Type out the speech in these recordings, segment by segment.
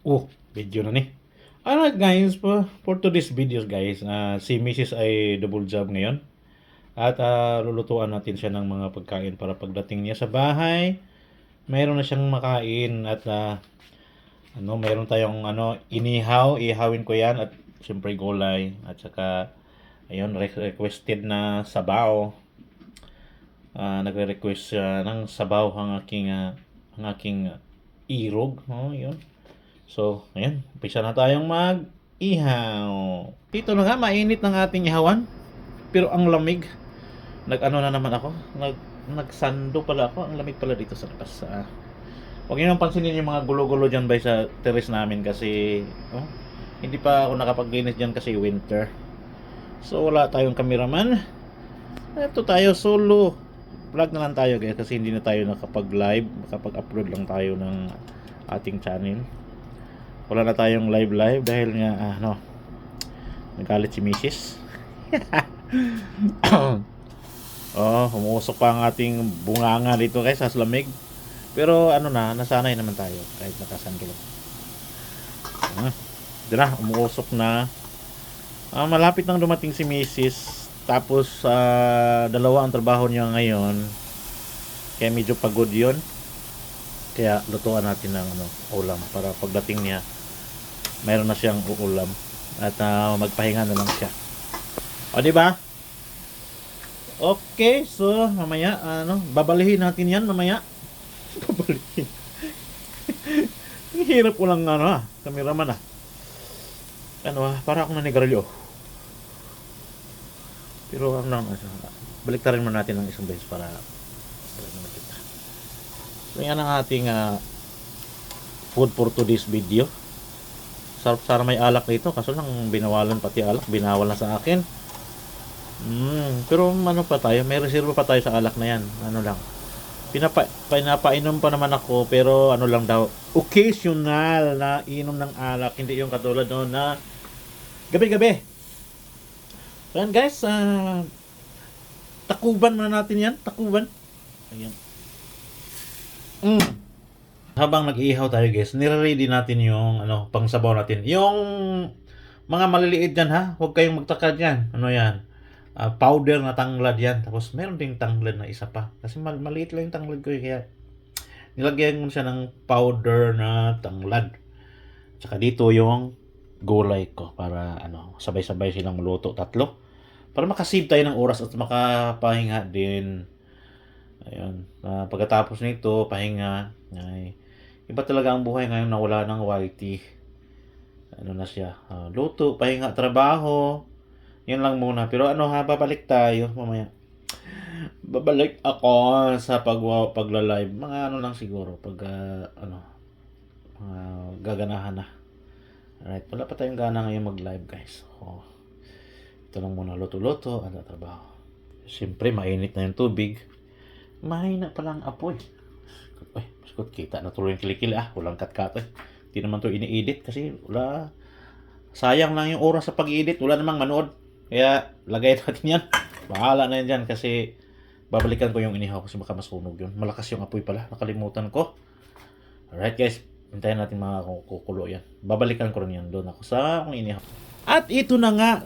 Oh, video na ni. Alright guys, for today's videos guys, si Mrs. ay double job ngayon. At lulutuan natin siya ng mga pagkain para pagdating niya sa bahay, mayroon na siyang makain at mayroon tayong inihaw, ihawin ko 'yan at siyempre gulay at saka ayun requested na sabaw. Nagre-request siya ng sabaw ang aking irog, yun. So, ayan, umpisa na tayong mag-ihaw. Ito na nga, mainit ng ating ihawan. Pero ang lamig. Nag-ano na naman ako. Nagsando pala ako. Ang lamig pala dito sa labas. Huwag niyo nang pansinin yung mga gulo-gulo dyan by sa terrace namin kasi hindi pa ako nakapaglinis dyan kasi winter. So, wala tayong cameraman. Ito tayo solo. Vlog na lang tayo guys kasi hindi na tayo nakapag-live. Nakapag-upload lang tayo ng ating channel. Wala na tayong live dahil nga nagalit si Mrs. Humusok pa ang ating bunganga dito guys sa lamig. Pero nasanay naman tayo kahit nakasandalo. Ito na, umuusok na. Malapit nang dumating si Mrs. Tapos dalawa ang trabaho niya ngayon. Kaya medyo pagod yun. Kaya lutuan natin ng ulam para pagdating niya mayroon na siyang uulam at magpahinga na lang siya. O di ba? Okay, so mamaya babalihin natin 'yan mamaya. Babalihin. Ang hirap ko lang cameraman para akong nanigarilyo. Pero baliktarin mo natin ng isang beses para makita. So yan ang ating food for today's video. Sarap sana may alak dito kaso lang binawalan pati alak, binawal na sa akin. Pero pa tayo, may reserva pa tayo sa alak na yan. Lang. Pinapainom pa naman ako pero lang daw, occasional na inom ng alak, hindi yung katulad noon na gabi-gabi. Ayan guys, takuban muna natin yan, takuban. Ayan. Habang nag-iihaw tayo guys, nire-ready natin yung pangsabaw natin. Yung mga maliliit dyan huwag kayong magtaka dyan. Yan? Powder na tanglad yan. Tapos meron ding tanglad na isa pa. Kasi maliit lang yung tanglad ko kaya nilagyan mo siya ng powder na tanglad. Tsaka dito yung gulay ko para sabay-sabay silang maluto, tatlo. Para makasave tayo ng oras at makapahinga din. Ayun. Pagkatapos nito, pahinga. Iba talaga ang buhay ngayon na wala ng YT. Na siya. Luto, pahinga, trabaho. Yan lang muna. Pero babalik tayo mamaya. Babalik ako sa pagla-live. Mga lang siguro. Pag gaganahan na. Alright. Wala pa tayong gana ngayon mag-live guys. Ito lang muna. Luto-luto. Trabaho. Siyempre, mainit na yung tubig. Mahina pa lang apoy. Ay, maskot, kita na tuloy yung kilikili. Walang kat-kat. Hindi naman to ini-edit kasi wala. Sayang lang yung oras sa pag-edit. Wala namang manood. Kaya, lagay natin yan. Bahala na yan dyan kasi babalikan ko yung inihaw kasi baka masunog yun. Malakas yung apoy pala. Nakalimutan ko. Alright guys. Hintayin natin mga kukulo yan. Babalikan ko rin yan. Doon ako sa akong inihaw. At ito na nga.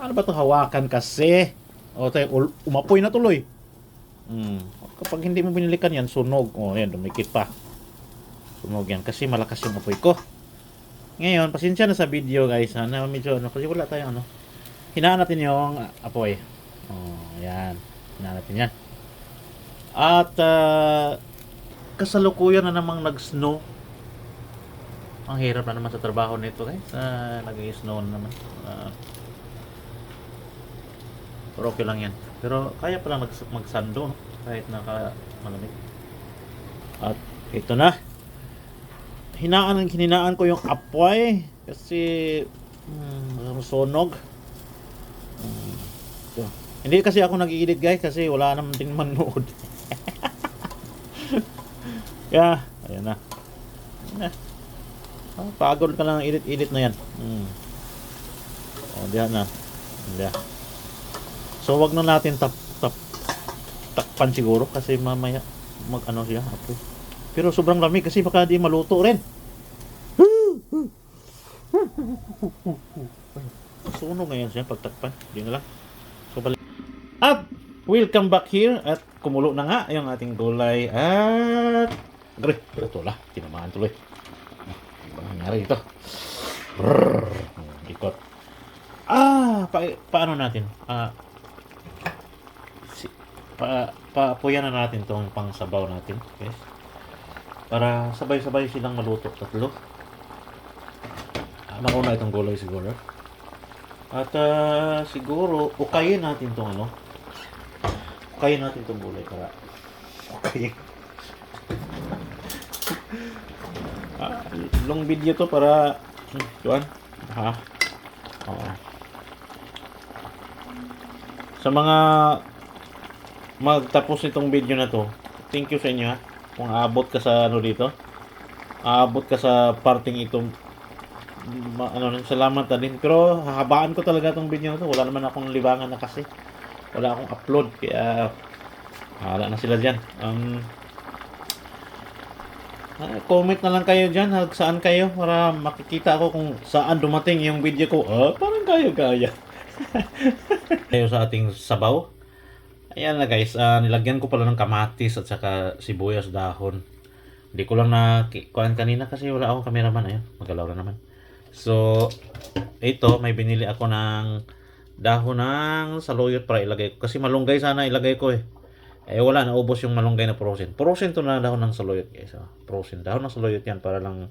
Ano ba ito hawakan kasi? Umapoy na tuloy. Kapag hindi mo binilikan yan, sunog. Yan, dumikit pa. Sunog yan. Kasi malakas yung apoy ko. Ngayon, pasensya na sa video guys. Medyo kasi wala tayong hinaan natin yung apoy. Yan. Hinaan natin yan. At kasalukuyan na namang nag-snow. Ang hirap na naman sa trabaho nito guys. Nag-snow na naman. Pero okay lang yan. Pero kaya palang magsando kahit malamig. At ito na. Hinaan ko yung apoy kasi sunog. Hindi kasi ako nag-i-edit guys kasi wala naman din manood. Kaya, ayan na. Pagod ka lang edit na yan. Diyan na. Diyan. So wag na natin takpan siguro kasi mamaya siya apoy. Pero sobrang lamig kasi baka di maluto rin. Sunog ngayon siya pagtakpan. Hindi na lang. So, balik. At welcome back here. At kumulo na nga yung ating gulay. At agre, ito la. Tinamaan tuloy. Ano nangyari ito? Brrr. Ikot. Paano natin? Paapuyan na natin tong pangsabaw natin. Okay? Para sabay-sabay silang maluto. Tatlo. Mauna itong gulay siguro. At siguro, ukayin natin itong ano. Ukayin natin itong gulay para ukayin. Long video to para tuan. Sa mga magtapos itong video na to, thank you sa inyo ha. Kung aabot ka sa ano dito, aabot ka sa parting itong salamat na din. Pero hahabaan ko talaga itong video na to. Wala naman akong libangan na kasi. Wala akong upload. Kaya wala na sila dyan. Comment na lang kayo dyan. Saan kayo para makikita ko kung saan dumating yung video ko. Parang kaya. Tayo sa ating sabaw. Ayan na guys. Nilagyan ko pala ng kamatis at saka sibuyas dahon. Hindi ko lang na kuhaan kanina kasi wala akong cameraman. Ayun, magalaw na naman. So, ito, may binili ako ng dahon ng saluyot para ilagay ko. Kasi malunggay sana ilagay ko eh. Wala, naubos yung malunggay na frozen. Frozen to na dahon ng saluyot guys. Frozen. Dahon ng saluyot yan para lang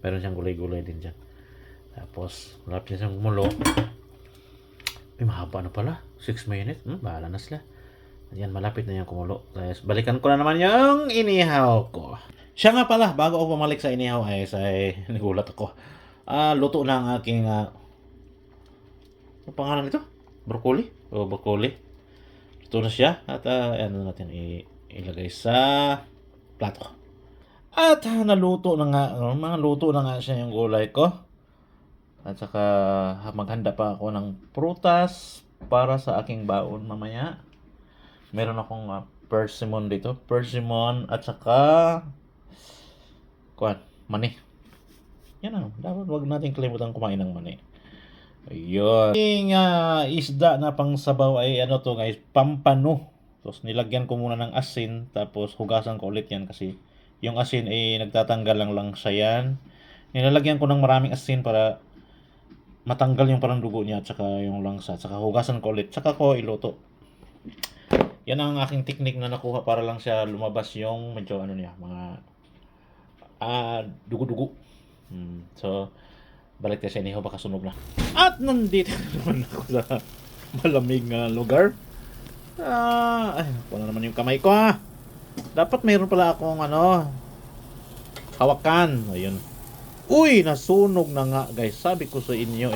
meron siyang gulay-gulay din dyan. Tapos, malapit siyang kumulo. Mahaba na pala. 6 minutes. Bahala na sila. Ayan, malapit na yung kumulo. Tapos, balikan ko na naman yung inihaw ko. Siya nga pala, bago ako pumalik sa inihaw ay nagulat ako. Luto na ang aking ano pangalan nito? Broccoli? Broccoli. Luto na siya. At ano natin ilagay sa plato. At naluto na nga, mga luto na nga siya yung gulay ko. At saka maghanda pa ako ng prutas para sa aking baon mamaya. Meron akong persimmon dito. Persimmon at saka mani. Yan ang, dapat wag natin kalimutan kumain ng mani. Ayun. Yung isda na pang sabaw ay ano to guys, pampano. Tapos nilagyan ko muna ng asin, tapos hugasan ko ulit yan kasi yung asin ay nagtatanggal lang siya yan. Nilalagyan ko ng maraming asin para matanggal yung parang dugo niya at saka yung langsa. At saka hugasan ko ulit, saka ko iluto. Yan ang aking technique na nakuha para lang siya lumabas yung medyo ano niya, mga dugo-dugo. So, balik tayo sa inihaw, baka sunog na. At nandito naman ako sa malamig na lugar. Wala naman yung kamay ko Dapat mayroon pala akong hawakan. Ayun. Uy, nasunog na nga guys. Sabi ko sa inyo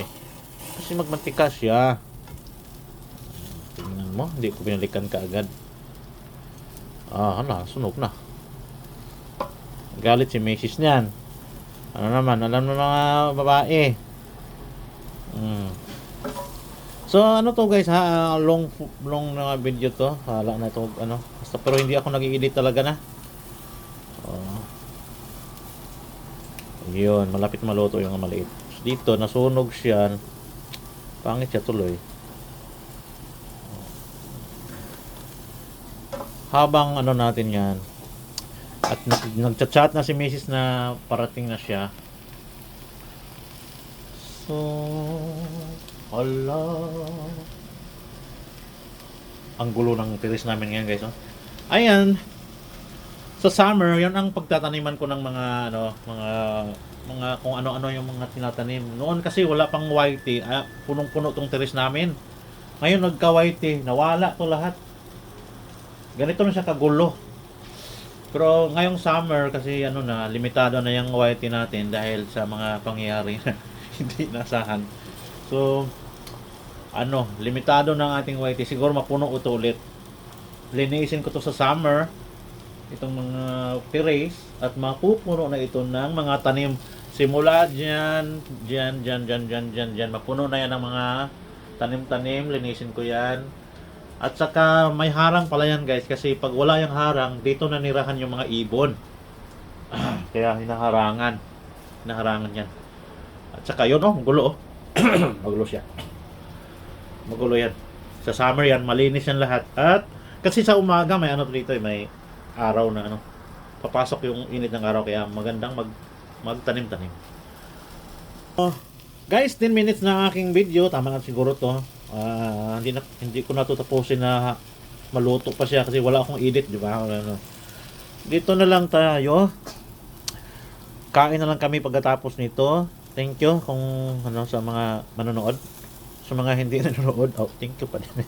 kasi magmantika siya. Tingnan mo, hindi ko binalikan kaagad. Sunog na. Galit si Mrs. niyan. Ano naman, alam ng mga babae. So ano to guys long na video to. Hala na to basta, pero hindi ako nag-i-edit talaga na. Yun, malapit maluto yung maliit. Dito nasunog siya. Pangit siya tuloy. Habang natin yan. At nagchat-chat na si Mrs. na parating na siya. So, ang gulo ng tiris namin ngayon guys. Ayan. Sa summer, yun ang pagtataniman ko ng mga mga kung ano-ano yung mga tinatanim. Noon kasi wala pang whitey, punong-puno tong tiris namin. Ngayon nagka-whitey, nawala to lahat. Ganito na siya kagulo. Pero ngayong summer kasi limitado na yung whitey natin dahil sa mga pangyayari na hindi nasahan. So, limitado ng ating whitey. Siguro mapuno ito ulit. Linisin ko to sa summer, itong mga terrace, at mapupuno na ito ng mga tanim. Simula dyan, mapuno na yan ng mga tanim-tanim. Linisin ko yan. At saka may harang pala yan guys, kasi pag wala yung harang, dito nanirahan yung mga ibon. Kaya hinaharangan yan. At saka yun, oh, magulo, oh. Magulo siya. Magulo yan. Sa summer yan, malinis yan lahat. At kasi sa umaga may ano dito, may araw na ano. Papasok yung init ng araw kaya magandang magtanim-tanim. Oh, guys, 10 minutes na ang aking video. Tama na siguro to. Hindi ko natutapusin na maluto pa siya kasi wala akong edit, di ba? Ano. Dito na lang tayo. Kain na lang kami pagkatapos nito. Thank you kung ano sa mga manonood. Sa mga hindi nanonood, oh, thank you pa din.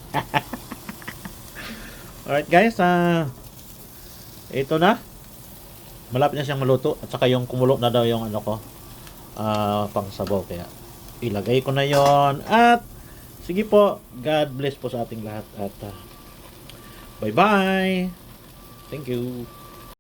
Alright guys, ito na. Malapit na siyang maluto at saka yung kumulo na daw yung ano ko, pang sabaw, kaya ilagay ko na yon. At sige po, God bless po sa ating lahat at bye bye. Thank you.